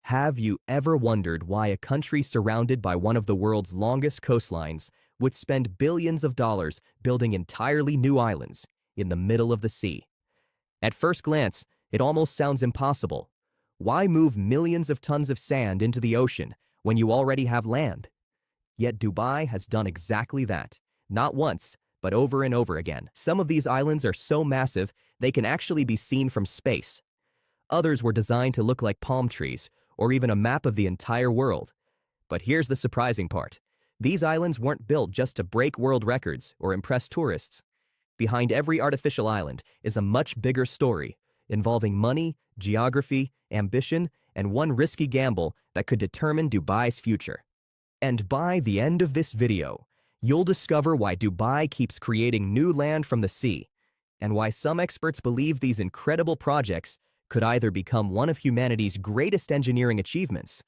Have you ever wondered why a country surrounded by one of the world's longest coastlines would spend billions of dollars building entirely new islands in the middle of the sea? At first glance, it almost sounds impossible. Why move millions of tons of sand into the ocean when you already have land? Yet Dubai has done exactly that, not once, but over and over again. Some of these islands are so massive they can actually be seen from space. Others were designed to look like palm trees, or even a map of the entire world. But here's the surprising part. These islands weren't built just to break world records or impress tourists. Behind every artificial island is a much bigger story, involving money, geography, ambition, and one risky gamble that could determine Dubai's future. And by the end of this video, you'll discover why Dubai keeps creating new land from the sea, and why some experts believe these incredible projects could either become one of humanity's greatest engineering achievements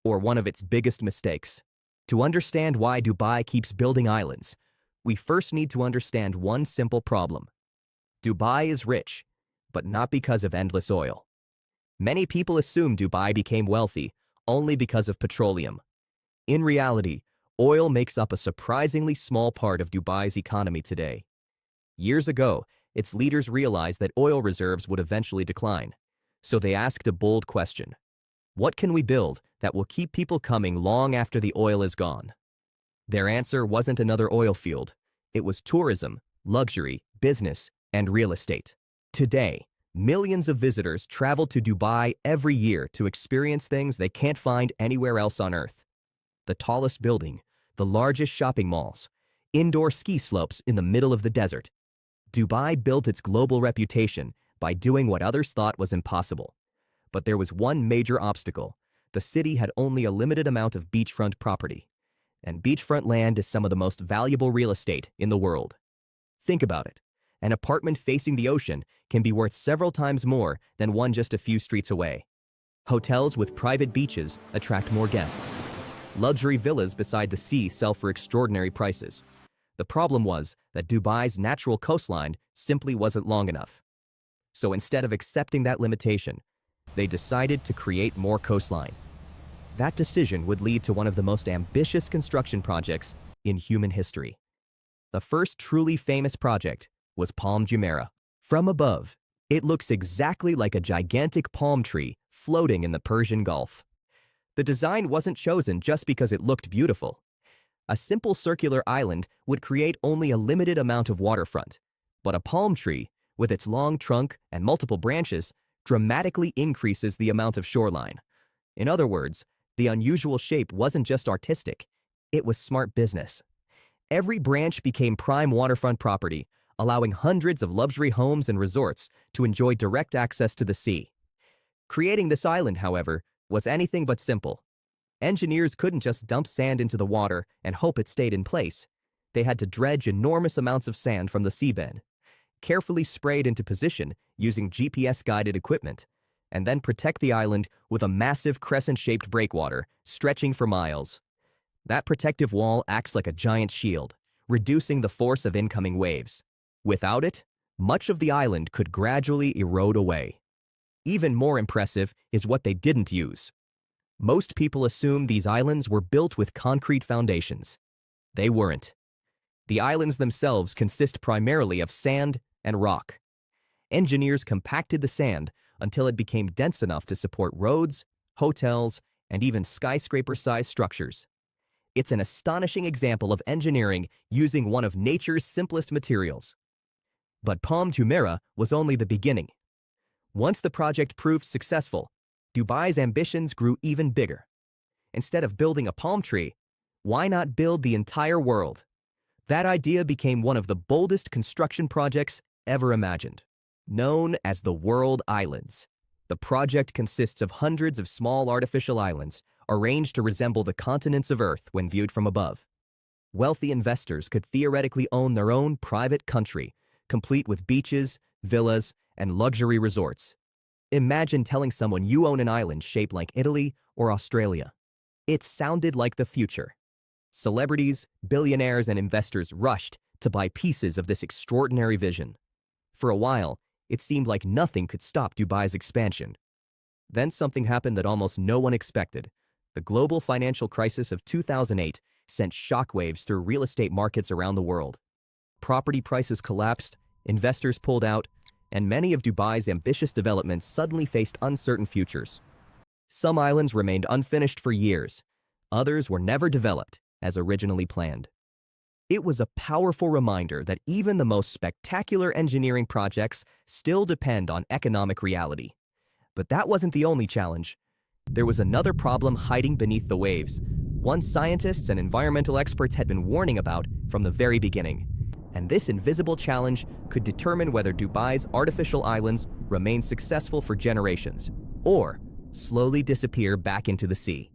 or one of its biggest mistakes. To understand why Dubai keeps building islands, we first need to understand one simple problem. Dubai is rich, but not because of endless oil. Many people assume Dubai became wealthy only because of petroleum. In reality, oil makes up a surprisingly small part of Dubai's economy today. Years ago, its leaders realized that oil reserves would eventually decline. So they asked a bold question. What can we build that will keep people coming long after the oil is gone? Their answer wasn't another oil field. It was tourism, luxury, business, and real estate. Today, millions of visitors travel to Dubai every year to experience things they can't find anywhere else on Earth. The tallest building, the largest shopping malls, indoor ski slopes in the middle of the desert. Dubai built its global reputation by doing what others thought was impossible. But there was one major obstacle. The city had only a limited amount of beachfront property. And beachfront land is some of the most valuable real estate in the world. Think about it. An apartment facing the ocean can be worth several times more than one just a few streets away. Hotels with private beaches attract more guests. Luxury villas beside the sea sell for extraordinary prices. The problem was that Dubai's natural coastline simply wasn't long enough. So instead of accepting that limitation, they decided to create more coastline. That decision would lead to one of the most ambitious construction projects in human history. The first truly famous project was Palm Jumeirah. From above, it looks exactly like a gigantic palm tree floating in the Persian Gulf. The design wasn't chosen just because it looked beautiful. A simple circular island would create only a limited amount of waterfront, but a palm tree, with its long trunk and multiple branches, dramatically increases the amount of shoreline. In other words, the unusual shape wasn't just artistic, it was smart business. Every branch became prime waterfront property, allowing hundreds of luxury homes and resorts to enjoy direct access to the sea. Creating this island, however, was anything but simple. Engineers couldn't just dump sand into the water and hope it stayed in place. They had to dredge enormous amounts of sand from the seabed, carefully sprayed into position using GPS-guided equipment, and then protect the island with a massive crescent-shaped breakwater stretching for miles. That protective wall acts like a giant shield, reducing the force of incoming waves. Without it, much of the island could gradually erode away. Even more impressive is what they didn't use. Most people assume these islands were built with concrete foundations. They weren't. The islands themselves consist primarily of sand and rock. Engineers compacted the sand until it became dense enough to support roads, hotels, and even skyscraper-sized structures. It's an astonishing example of engineering using one of nature's simplest materials. But Palm Jumeirah was only the beginning. Once the project proved successful, Dubai's ambitions grew even bigger. Instead of building a palm tree, why not build the entire world? That idea became one of the boldest construction projects ever imagined. Known as the World Islands, the project consists of hundreds of small artificial islands arranged to resemble the continents of Earth when viewed from above. Wealthy investors could theoretically own their own private country, complete with beaches, villas, and luxury resorts. Imagine telling someone you own an island shaped like Italy or Australia. It sounded like the future. Celebrities, billionaires, and investors rushed to buy pieces of this extraordinary vision. For a while, it seemed like nothing could stop Dubai's expansion. Then something happened that almost no one expected. The global financial crisis of 2008 sent shockwaves through real estate markets around the world. Property prices collapsed, investors pulled out, and many of Dubai's ambitious developments suddenly faced uncertain futures. Some islands remained unfinished for years. Others were never developed as originally planned. It was a powerful reminder that even the most spectacular engineering projects still depend on economic reality. But that wasn't the only challenge. There was another problem hiding beneath the waves, one scientists and environmental experts had been warning about from the very beginning. And this invisible challenge could determine whether Dubai's artificial islands remain successful for generations or slowly disappear back into the sea.